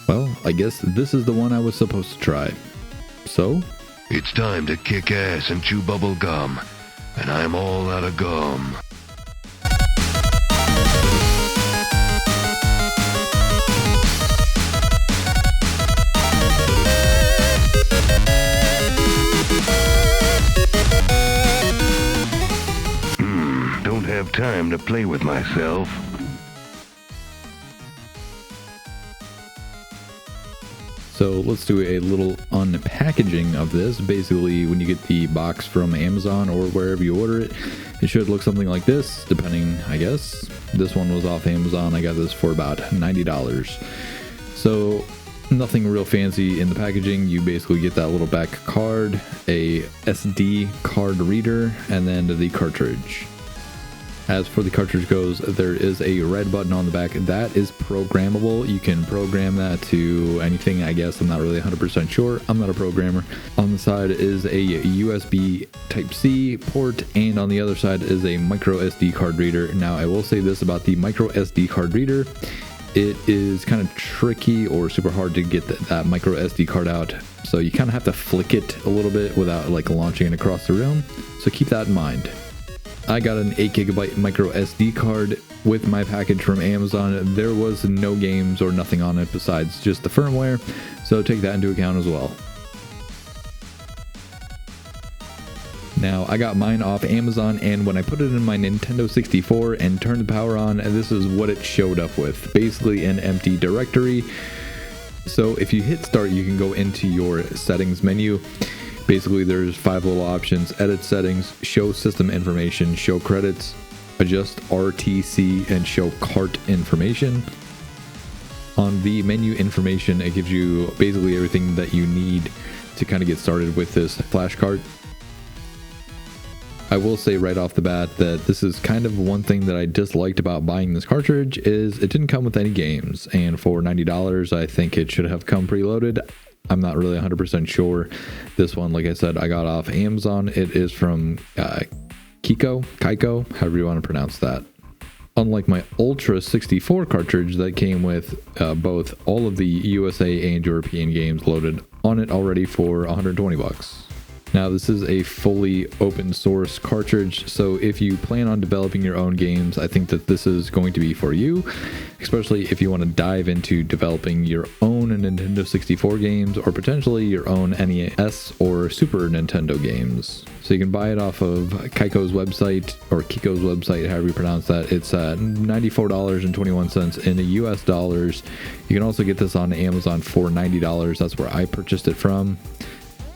Well, I guess this is the one I was supposed to try. So? It's time to kick ass and chew bubble gum, and I'm all out of gum. Don't have time to play with myself. So let's do a little unpackaging of this. Basically, when you get the box from Amazon or wherever you order it, it should look something like this, depending, I guess. This one was off Amazon. I got this for about $90. So nothing real fancy in the packaging. You basically get that little back card, a SD card reader, and then the cartridge. As for the cartridge goes, there is a red button on the back that is programmable. You can program that to anything, I guess. I'm not really 100% sure. I'm not a programmer. On the side is a USB Type-C port, and on the other side is a micro SD card reader. Now, I will say this about the micro SD card reader. It is kind of tricky or super hard to get that micro SD card out. So you kind of have to flick it a little bit without like launching it across the room. So keep that in mind. I got an 8GB micro SD card with my package from Amazon. There was no games or nothing on it besides just the firmware, so take that into account as well. Now, I got mine off Amazon, and when I put it in my Nintendo 64 and turned the power on, this is what it showed up with. Basically an empty directory. So if you hit start, you can go into your settings menu. Basically, there's 5 little options: edit settings, show system information, show credits, adjust RTC, and show cart information. On the menu information, it gives you basically everything that you need to kind of get started with this flash cart. I will say right off the bat that this is kind of one thing that I disliked about buying this cartridge is it didn't come with any games, and for $90 I think it should have come preloaded. I'm not really 100% sure. This one, like I said, I got off Amazon. It is from Kaiko, however you want to pronounce that. Unlike my Ultra 64 cartridge that came with both all of the USA and European games loaded on it already for $120. Now, this is a fully open source cartridge, so if you plan on developing your own games, I think that this is going to be for you, especially if you want to dive into developing your own Nintendo 64 games or potentially your own NES or Super Nintendo games. So you can buy it off of Kaiko's website, or Kiko's website, however you pronounce that. It's $94.21 in US dollars. You can also get this on Amazon for $90. That's where I purchased it from.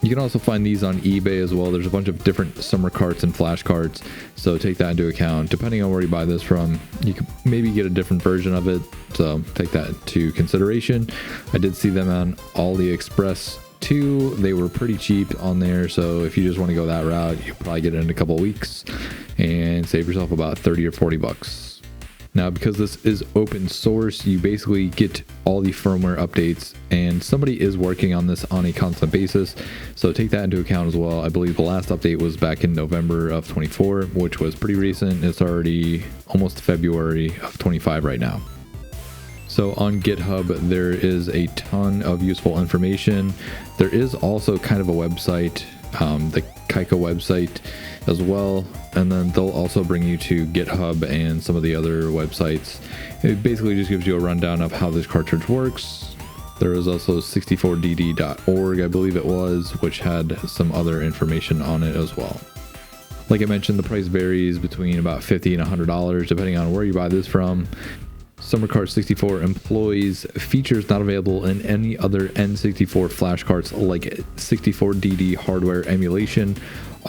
You can also find these on eBay as well. There's a bunch of different summer carts and flash carts, so take that into account. Depending on where you buy this from, you could maybe get a different version of it, so take that into consideration. I did see them on AliExpress too. They were pretty cheap on there, so if you just want to go that route, you probably get it in a couple weeks and save yourself about 30 or 40 bucks. Now, because this is open source, you basically get all the firmware updates, and somebody is working on this on a constant basis, so take that into account as well. I believe the last update was back in November of 24, which was pretty recent. It's already almost February of 25 right now. So on GitHub, there is a ton of useful information. There is also kind of a website, the Kaiko website as well, and then they'll also bring you to GitHub and some of the other websites. It basically just gives you a rundown of how this cartridge works. There is also 64dd.org, I believe it was, which had some other information on it as well. Like I mentioned, the price varies between about $50 and $100 depending on where you buy this from. SummerCart64 employs features not available in any other N64 flash carts, like 64DD hardware emulation,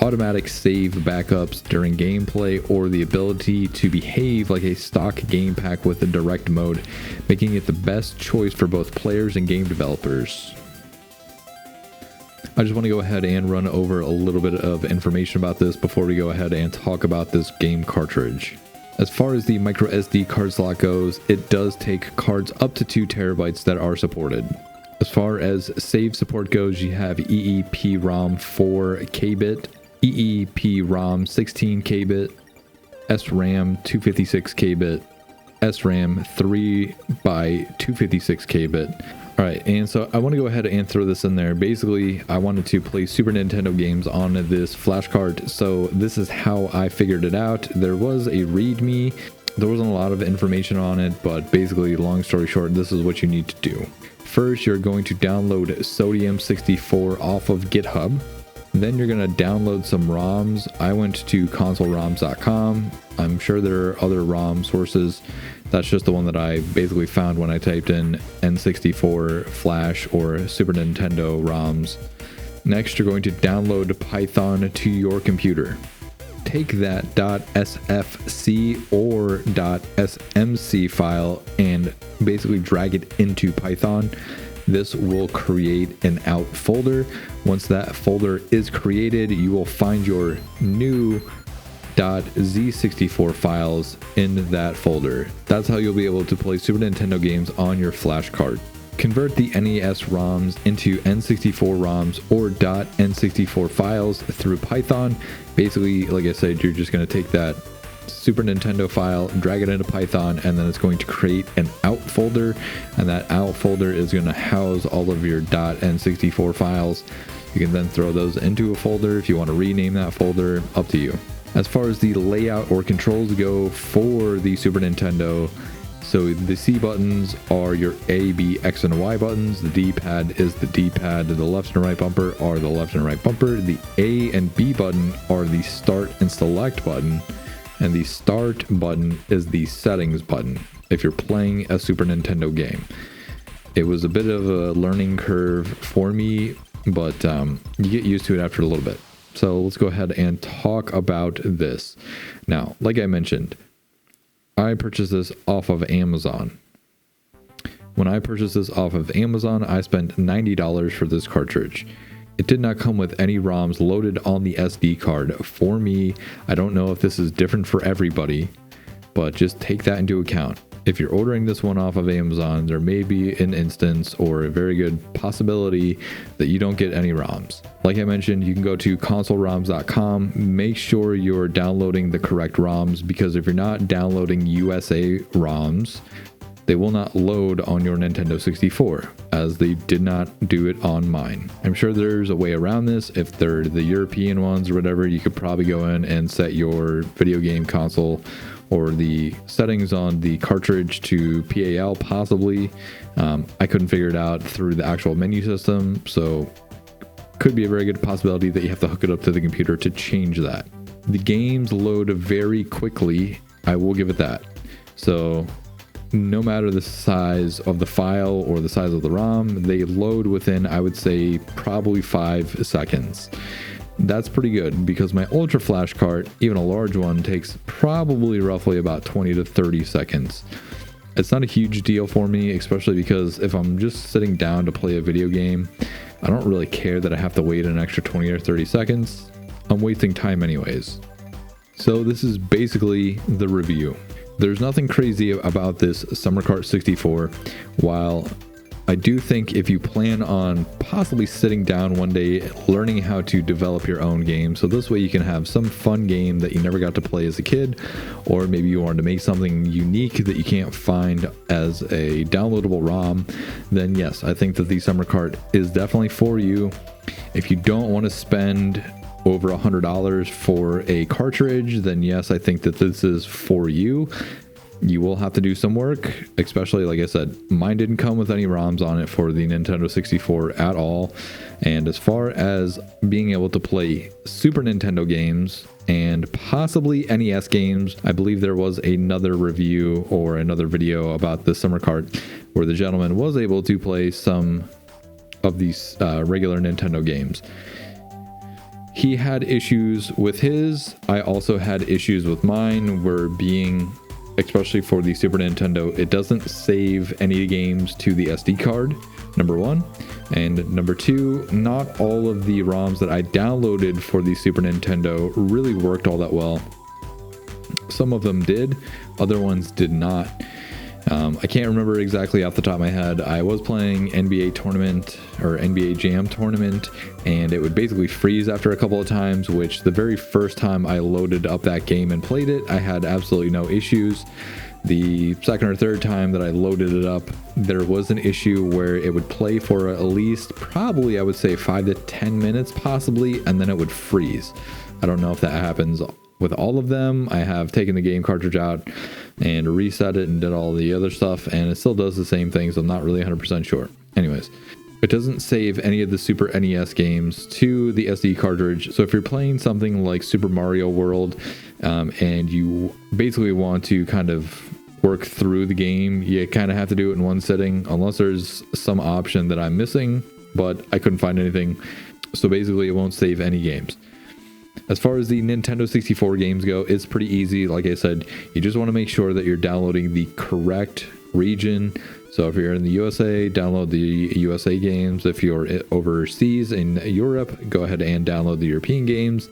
automatic save backups during gameplay, or the ability to behave like a stock game pack with a direct mode, making it the best choice for both players and game developers. I just want to go ahead and run over a little bit of information about this before we go ahead and talk about this game cartridge. As far as the micro SD card slot goes, it does take cards up to 2 terabytes that are supported. As far as save support goes, you have EEPROM 4K-bit, EEPROM 16K-bit, SRAM 256K-bit, SRAM 3 by 256K-bit. All right, and so I want to go ahead and throw this in there. Basically, I wanted to play Super Nintendo games on this flash cart, so this is how I figured it out. There was a README. There wasn't a lot of information on it, but basically, long story short, this is what you need to do. First, you're going to download Sodium64 off of GitHub. Then you're going to download some ROMs. I went to consoleroms.com. I'm sure there are other ROM sources. That's just the one that I basically found when I typed in N64 Flash or Super Nintendo ROMs. Next, you're going to download Python to your computer. Take that .sfc or .smc file and basically drag it into Python. This will create an out folder. Once that folder is created, you will find your new .z64 files in that folder. That's how you'll be able to play Super Nintendo games on your flash card. Convert the NES ROMs into N64 ROMs or .n64 files through Python. Basically, like I said, you're just going to take that Super Nintendo file, drag it into Python, and then it's going to create an out folder, and that out folder is going to house all of your .n64 files. You can then throw those into a folder. If you want to rename that folder, up to you. As far as the layout or controls go for the Super Nintendo, so the C buttons are your A, B, X, and Y buttons. The D-pad is the D-pad. The left and right bumper are the left and right bumper. The A and B button are the start and select button. And the start button is the settings button if you're playing a Super Nintendo game. It was a bit of a learning curve for me, but you get used to it after a little bit. So let's go ahead and talk about this. Now, like I mentioned, I purchased this off of Amazon. When I purchased this off of Amazon, I spent $90 for this cartridge. It did not come with any ROMs loaded on the SD card. For me, I don't know if this is different for everybody, but just take that into account. If you're ordering this one off of Amazon, there may be an instance or a very good possibility that you don't get any ROMs. Like I mentioned, you can go to consoleroms.com. Make sure you're downloading the correct ROMs, because if you're not downloading USA ROMs, they will not load on your Nintendo 64, as they did not do it on mine. I'm sure there's a way around this. If they're the European ones or whatever, you could probably go in and set your video game console or the settings on the cartridge to PAL possibly. I couldn't figure it out through the actual menu system, so could be a very good possibility that you have to hook it up to the computer to change that. The games load very quickly, I will give it that. So no matter the size of the file or the size of the ROM, they load within, I would say, probably 5 seconds. That's pretty good, because my Ultra Flash cart, even a large one, takes probably roughly about 20 to 30 seconds. It's not a huge deal for me, especially because if I'm just sitting down to play a video game, I don't really care that I have to wait an extra 20 or 30 seconds. I'm wasting time anyways. So this is basically the review. There's nothing crazy about this SummerCart64. While I do think if you plan on possibly sitting down one day, learning how to develop your own game, so this way you can have some fun game that you never got to play as a kid, or maybe you wanted to make something unique that you can't find as a downloadable ROM, then yes, I think that the SummerCart is definitely for you. If you don't want to spend over $100 for a cartridge, then yes, I think that this is for you. You will have to do some work, especially, like I said, mine didn't come with any ROMs on it for the Nintendo 64 at all. And as far as being able to play Super Nintendo games and possibly NES games, I believe there was another review or another video about the SummerCart where the gentleman was able to play some of these regular Nintendo games. He had issues with his. I also had issues with mine, where being, especially for the Super Nintendo, it doesn't save any games to the SD card, number one. And number two, not all of the ROMs that I downloaded for the Super Nintendo really worked all that well. Some of them did, other ones did not. I can't remember exactly off the top of my head. I was playing NBA Tournament or NBA Jam Tournament, and it would basically freeze after a couple of times, which the very first time I loaded up that game and played it, I had absolutely no issues. The second or third time that I loaded it up, there was an issue where it would play for at least probably, I would say 5 to 10 minutes possibly, and then it would freeze. I don't know if that happens with all of them. I have taken the game cartridge out and reset it and did all the other stuff, and it still does the same thing, so I'm not really 100% sure. Anyways, it doesn't save any of the Super NES games to the SD cartridge. So if you're playing something like Super Mario World and you basically want to kind of work through the game, you kind of have to do it in one sitting, unless there's some option that I'm missing, but I couldn't find anything. So basically it won't save any games. As far as the Nintendo 64 games go, it's pretty easy. Like I said, you just want to make sure that you're downloading the correct region. So if you're in the USA, download the USA games. If you're overseas in Europe, go ahead and download the European games.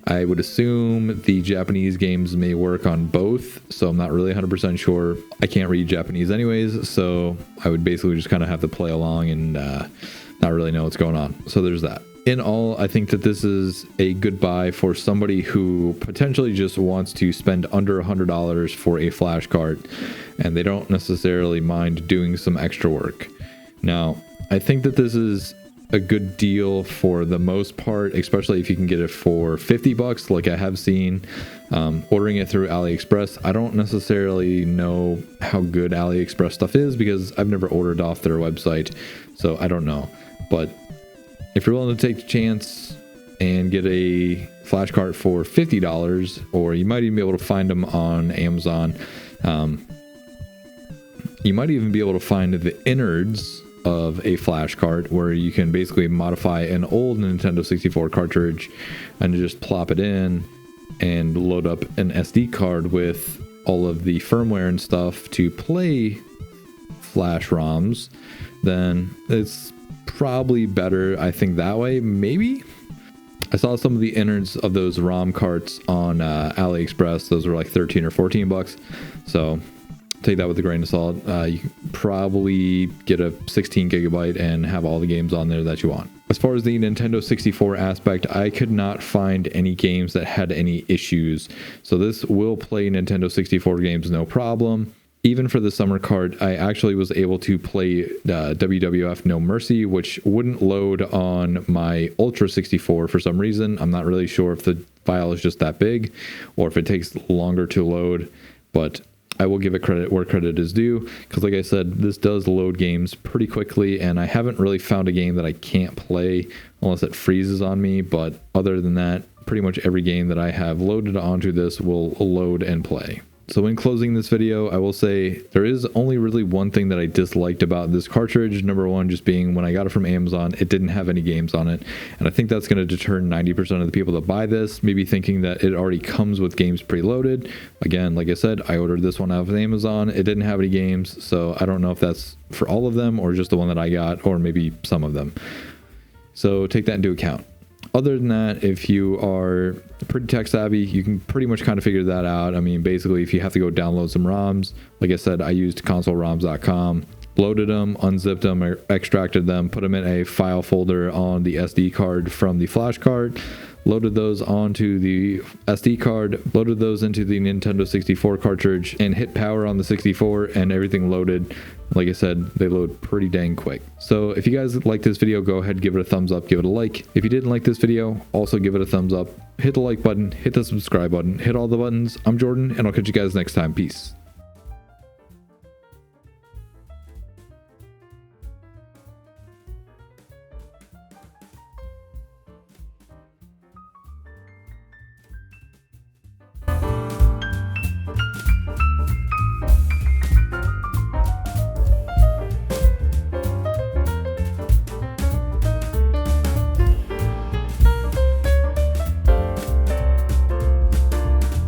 I would assume the Japanese games may work on both, so I'm not really 100% sure. I can't read Japanese anyways, so I would basically just kind of have to play along and not really know what's going on. So there's that. In all, I think that this is a good buy for somebody who potentially just wants to spend under $100 for a flash cart, and they don't necessarily mind doing some extra work. Now, I think that this is a good deal for the most part, especially if you can get it for 50 bucks like I have seen. Ordering it through AliExpress, I don't necessarily know how good AliExpress stuff is because I've never ordered off their website, so I don't know. But if you're willing to take the chance and get a flash cart for $50, or you might even be able to find them on Amazon, you might even be able to find the innards of a flash cart where you can basically modify an old Nintendo 64 cartridge and just plop it in and load up an SD card with all of the firmware and stuff to play flash ROMs. Then it's probably better, I think, that way. Maybe I saw some of the innards of those ROM carts on AliExpress. Those were like 13 or 14 bucks, so take that with a grain of salt. You can probably get a 16 gigabyte and have all the games on there that you want. As far as the Nintendo 64 aspect, I could not find any games that had any issues, so this will play Nintendo 64 games no problem. Even for the SummerCart, I actually was able to play WWF No Mercy, which wouldn't load on my Ultra 64 for some reason. I'm not really sure if the file is just that big or if it takes longer to load, but I will give it credit where credit is due, because like I said, this does load games pretty quickly, and I haven't really found a game that I can't play unless it freezes on me. But other than that, pretty much every game that I have loaded onto this will load and play. So in closing this video, I will say there is only really one thing that I disliked about this cartridge. Number one, just being when I got it from Amazon, it didn't have any games on it. And I think that's going to deter 90% of the people that buy this, maybe thinking that it already comes with games preloaded. Again, like I said, I ordered this one out of Amazon. It didn't have any games, so I don't know if that's for all of them or just the one that I got, or maybe some of them. So take that into account. Other than that, if you are pretty tech savvy, you can pretty much kind of figure that out. I mean, basically, if you have to go download some ROMs, like I said, I used consoleroms.com, loaded them, unzipped them, extracted them, put them in a file folder on the SD card from the flash card, loaded those onto the SD card, loaded those into the Nintendo 64 cartridge, and hit power on the 64, and everything loaded. Like I said, they load pretty dang quick. So if you guys like this video, go ahead, give it a thumbs up, give it a like. If you didn't like this video, also give it a thumbs up. Hit the like button, hit the subscribe button, hit all the buttons. I'm Jordan, and I'll catch you guys next time. Peace.